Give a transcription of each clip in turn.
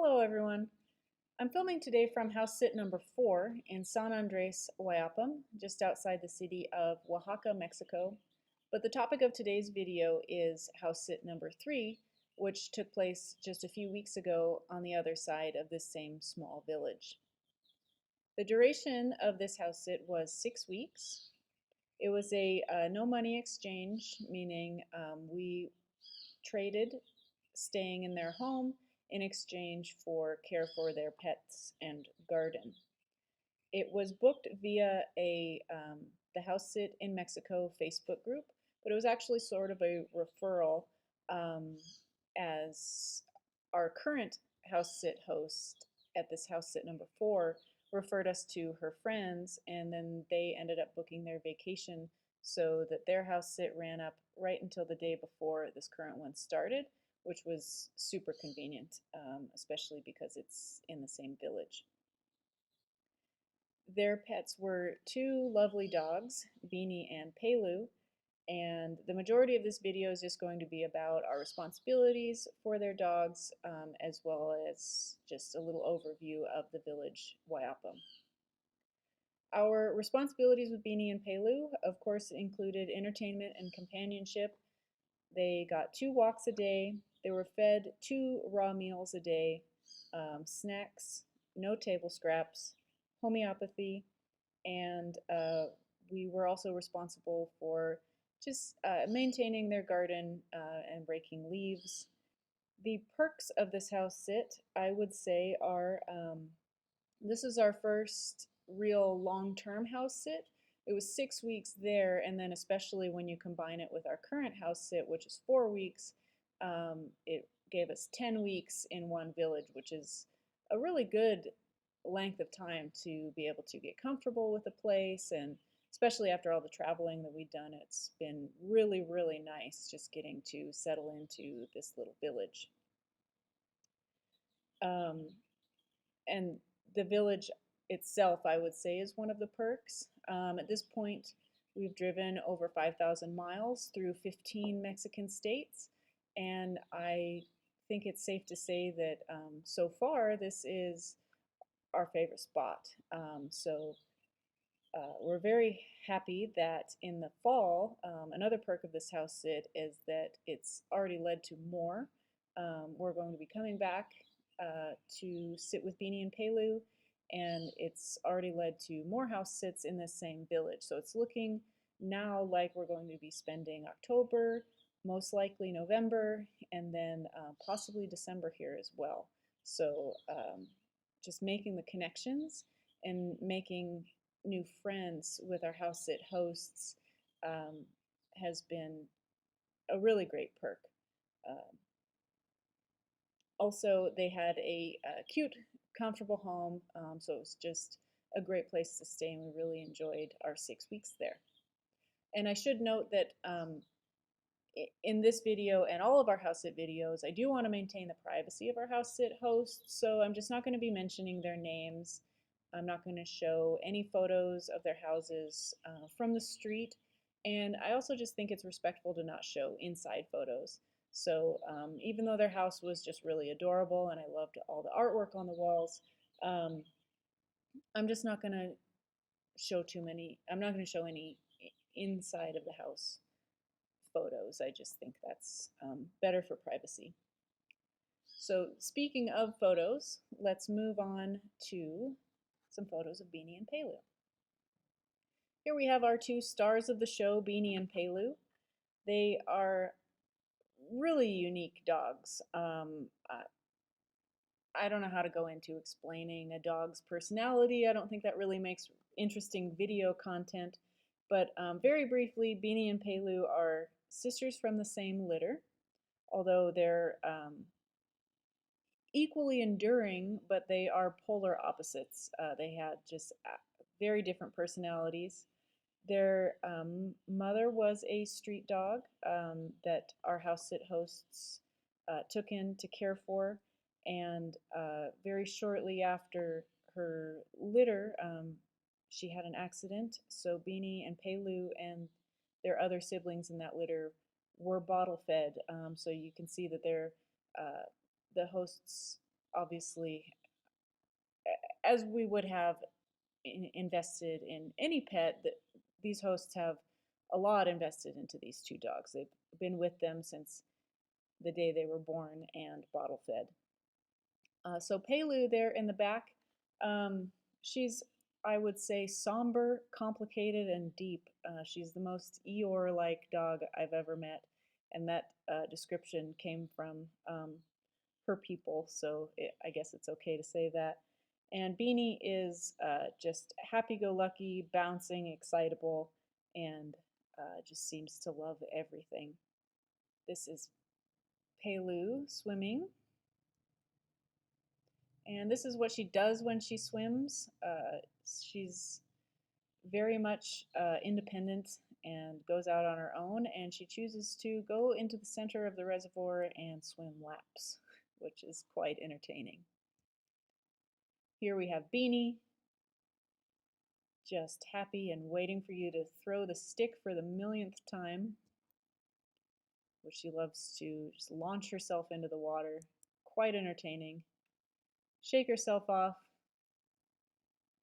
Hello everyone. I'm filming today from house sit number 4 in San Andrés, Huayapam, just outside the city of Oaxaca, Mexico. But the topic of today's video is house sit number 3, which took place just a few weeks ago on the other side of this same small village. The duration of this house sit was 6 weeks. It was a no money exchange, meaning we traded staying in their home in exchange for care for their pets and garden. It was booked via the House Sit in Mexico Facebook group, but it was actually sort of a referral um, as our current House Sit host at this House Sit number 4 referred us to her friends, and then they ended up booking their vacation so that their house sit ran up right until the day before this current one started, which was super convenient, especially because it's in the same village. Their pets were two lovely dogs, Beanie and Pelu, and the majority of this video is just going to be about our responsibilities for their dogs, as well as just a little overview of the village Huayapam. Our responsibilities with Beanie and Pelu, of course, included entertainment and companionship. They got 2 walks a day. They were fed 2 raw meals a day, snacks, no table scraps, homeopathy, and we were also responsible for just maintaining their garden and raking leaves. The perks of this house sit, I would say, are this is our first real long-term house sit. It was 6 weeks there, and then especially when you combine it with our current house sit, which is 4 weeks, it gave us 10 weeks in one village, which is a really good length of time to be able to get comfortable with the place, and especially after all the traveling that we've done, it's been really, really nice just getting to settle into this little village. And the village itself, I would say, is one of the perks. At this point, we've driven over 5,000 miles through 15 Mexican states, and I think it's safe to say that so far this is our favorite spot. We're very happy that in the fall, another perk of this house sit is that it's already led to more. We're going to be coming back to sit with Beanie and Pelu, and it's already led to more house sits in this same village. So it's looking now like we're going to be spending October, most likely November, and then possibly December here as well. So just making the connections and making new friends with our house sit hosts has been a really great perk. Um, Also, they had a cute, comfortable home, so it was just a great place to stay, and we really enjoyed our 6 weeks there. And I should note that in this video and all of our house sit videos, I do want to maintain the privacy of our house sit hosts, so I'm just not going to be mentioning their names. I'm not going to show any photos of their houses from the street, and I also just think it's respectful to not show inside photos. So even though their house was just really adorable and I loved all the artwork on the walls, um, I'm just not going to show too many, I'm not going to show any inside of the house photos. I just think that's better for privacy. So speaking of photos, let's move on to some photos of Beanie and Pelu. Here we have our 2 stars of the show, Beanie and Pelu. They are really unique dogs. I don't know how to go into explaining a dog's personality. I don't think that really makes interesting video content. But very briefly, Beanie and Pelu are sisters from the same litter, although they're equally enduring, but they are polar opposites. They had just very different personalities. Their mother was a street dog that our house sit hosts took in to care for, and very shortly after her litter, she had an accident. So Beanie and Pelu and their other siblings in that litter were bottle fed. So you can see that they're the hosts obviously, as we would have invested in any pet, that these hosts have a lot invested into these two dogs. They've been with them since the day they were born and bottle fed. So Pelu there in the back, she's, I would say, somber, complicated, and deep. She's the most Eeyore-like dog I've ever met, and that description came from her people, so I guess it's okay to say that. And Beanie is just happy-go-lucky, bouncing, excitable, and just seems to love everything. This is Pelu swimming. And this is what she does when she swims. She's very much independent and goes out on her own, and she chooses to go into the center of the reservoir and swim laps, which is quite entertaining. Here we have Beanie, just happy and waiting for you to throw the stick for the millionth time, which she loves to just launch herself into the water. Quite entertaining. Shake herself off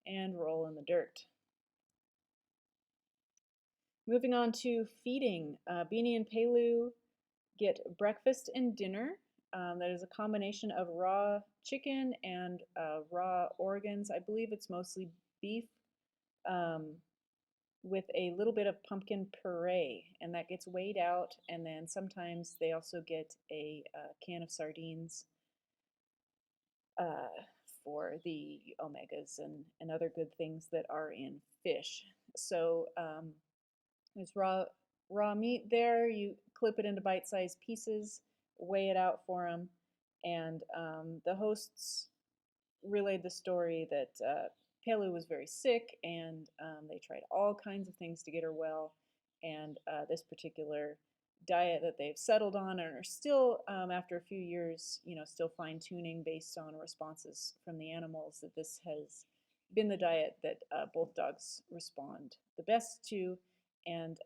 and roll in the dirt. Moving on to feeding, Beanie and Pelu get breakfast and dinner. That is a combination of raw chicken and raw organs. I believe it's mostly beef, with a little bit of pumpkin puree, and that gets weighed out, and then sometimes they also get a can of sardines uh, for the omegas and other good things that are in fish. So there's raw meat there. You clip it into bite-sized pieces, weigh it out for them, and the hosts relayed the story that Pelu was very sick, and they tried all kinds of things to get her well. And this particular diet that they've settled on and are still, after a few years, still fine-tuning based on responses from the animals, that this has been the diet that both dogs respond the best to. And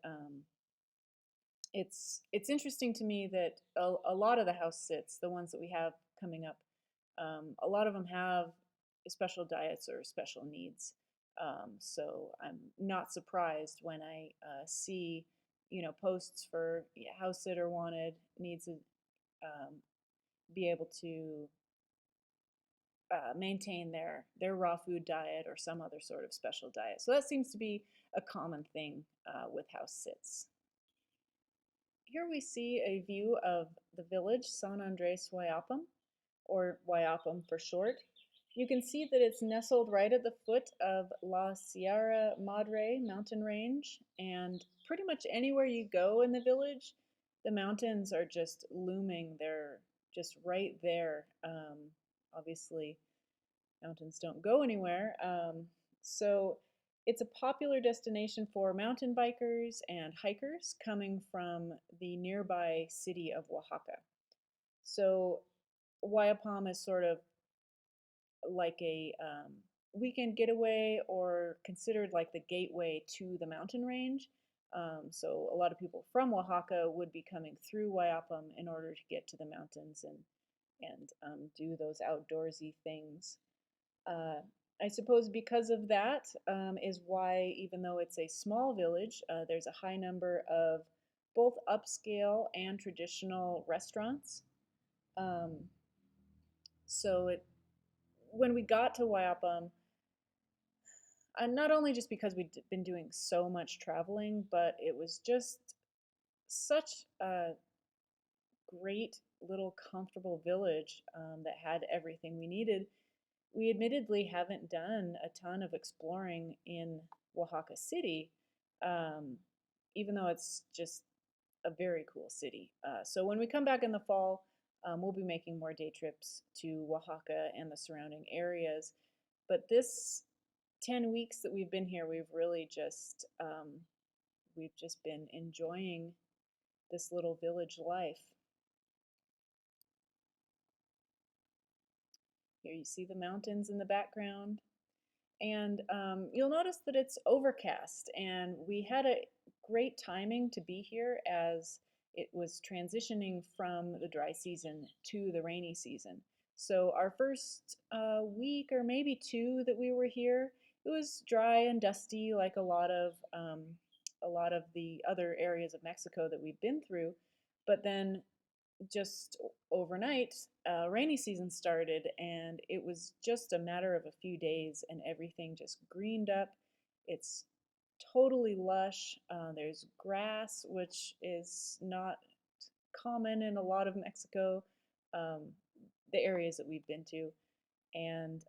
it's interesting to me that a lot of the house sits, the ones that we have coming up, a lot of them have special diets or special needs. So I'm not surprised when I see, posts for house sitter wanted, needs to be able to maintain their raw food diet or some other sort of special diet. So that seems to be a common thing with house sits. Here we see a view of the village San Andrés Huayapam, or Huayapam for short. You can see that it's nestled right at the foot of La Sierra Madre mountain range, and pretty much anywhere you go in the village, the mountains are just looming. They're just right there. Obviously, mountains don't go anywhere. So it's a popular destination for mountain bikers and hikers coming from the nearby city of Oaxaca. So Huayapam is sort of like a weekend getaway, or considered like the gateway to the mountain range. So a lot of people from Oaxaca would be coming through Huayapam in order to get to the mountains and do those outdoorsy things. I suppose because of that is why, even though it's a small village, there's a high number of both upscale and traditional restaurants. Um, so when we got to Huayapam, not only just because we'd been doing so much traveling, but it was just such a great little comfortable village that had everything we needed. We admittedly haven't done a ton of exploring in Oaxaca City, um, even though it's just a very cool city. So when we come back in the fall, we'll be making more day trips to Oaxaca and the surrounding areas. But this 10 weeks that we've been here, we've just been enjoying this little village life. Here you see the mountains in the background. And you'll notice that it's overcast, and we had a great timing to be here as it was transitioning from the dry season to the rainy season. So our first week or maybe two that we were here, it was dry and dusty like a lot of the other areas of Mexico that we've been through. But then just overnight, rainy season started, and it was just a matter of a few days, and everything just greened up. It's totally lush. There's grass, which is not common in a lot of Mexico, um, the areas that we've been to, and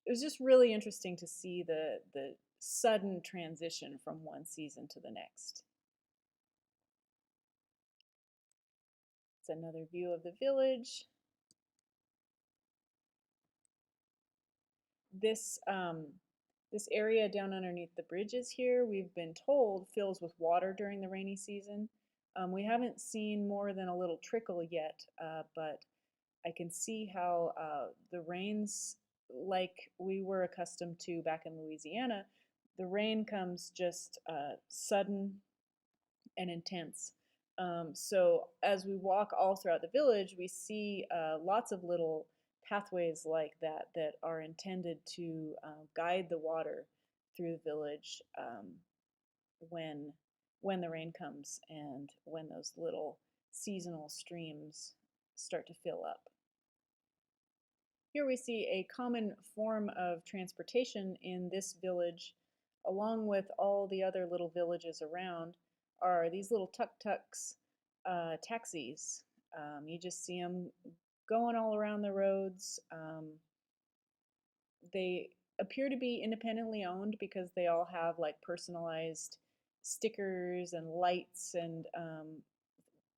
it was just really interesting to see the sudden transition from one season to the next. It's another view of the village. This this area down underneath the bridges here, we've been told, fills with water during the rainy season. We haven't seen more than a little trickle yet, but I can see how the rains, like we were accustomed to back in Louisiana, the rain comes just sudden and intense. So as we walk all throughout the village, we see lots of little pathways like that that are intended to guide the water through the village when when the rain comes and when those little seasonal streams start to fill up. Here we see a common form of transportation in this village, along with all the other little villages around, are these little tuk-tuks, taxis. You just see them going all around the roads. They appear to be independently owned because they all have like personalized stickers and lights and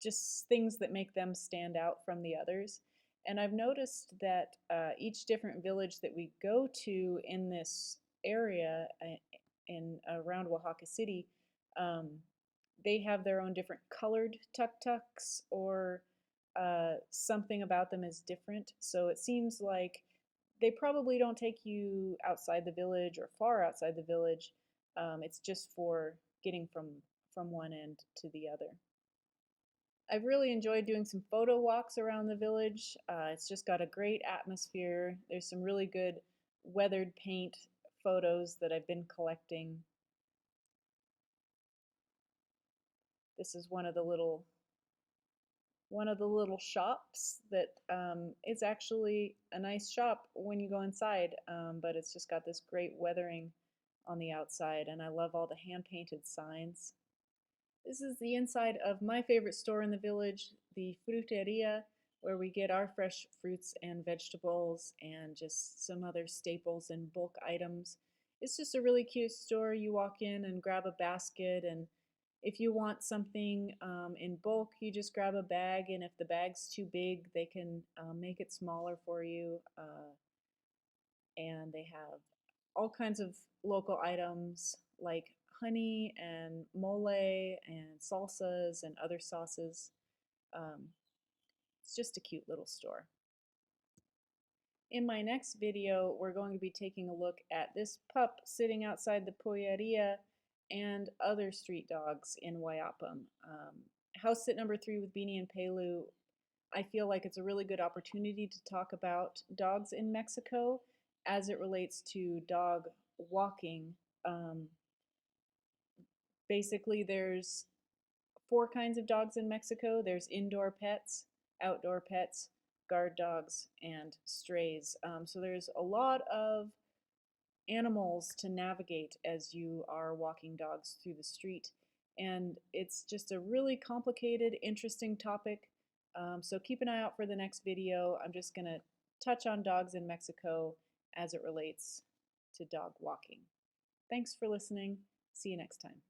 just things that make them stand out from the others. And I've noticed that each different village that we go to in this area in around Oaxaca City, um, they have their own different colored tuk-tuks or something about them is different. So it seems like they probably don't take you outside the village or far outside the village. It's just for getting from one end to the other. I've really enjoyed doing some photo walks around the village. It's just got a great atmosphere. There's some really good weathered paint photos that I've been collecting. This is one of the little shops that is actually a nice shop when you go inside, but it's just got this great weathering on the outside, and I love all the hand-painted signs. This is the inside of my favorite store in the village, the fruteria, where we get our fresh fruits and vegetables and just some other staples and bulk items. It's just a really cute store. You walk in and grab a basket, and if you want something in bulk, you just grab a bag, and if the bag's too big, they can make it smaller for you. And they have all kinds of local items like honey and mole and salsas and other sauces. Um, it's just a cute little store. In my next video, we're going to be taking a look at this pup sitting outside the polleria and other street dogs in Huayapam. House sit number 3 with Beanie and Pelu. I feel like it's a really good opportunity to talk about dogs in Mexico as it relates to dog walking. Um, Basically, there's 4 kinds of dogs in Mexico. There's indoor pets, outdoor pets, guard dogs, and strays. So there's a lot of animals to navigate as you are walking dogs through the street. And it's just a really complicated, interesting topic. So keep an eye out for the next video. I'm just going to touch on dogs in Mexico as it relates to dog walking. Thanks for listening. See you next time.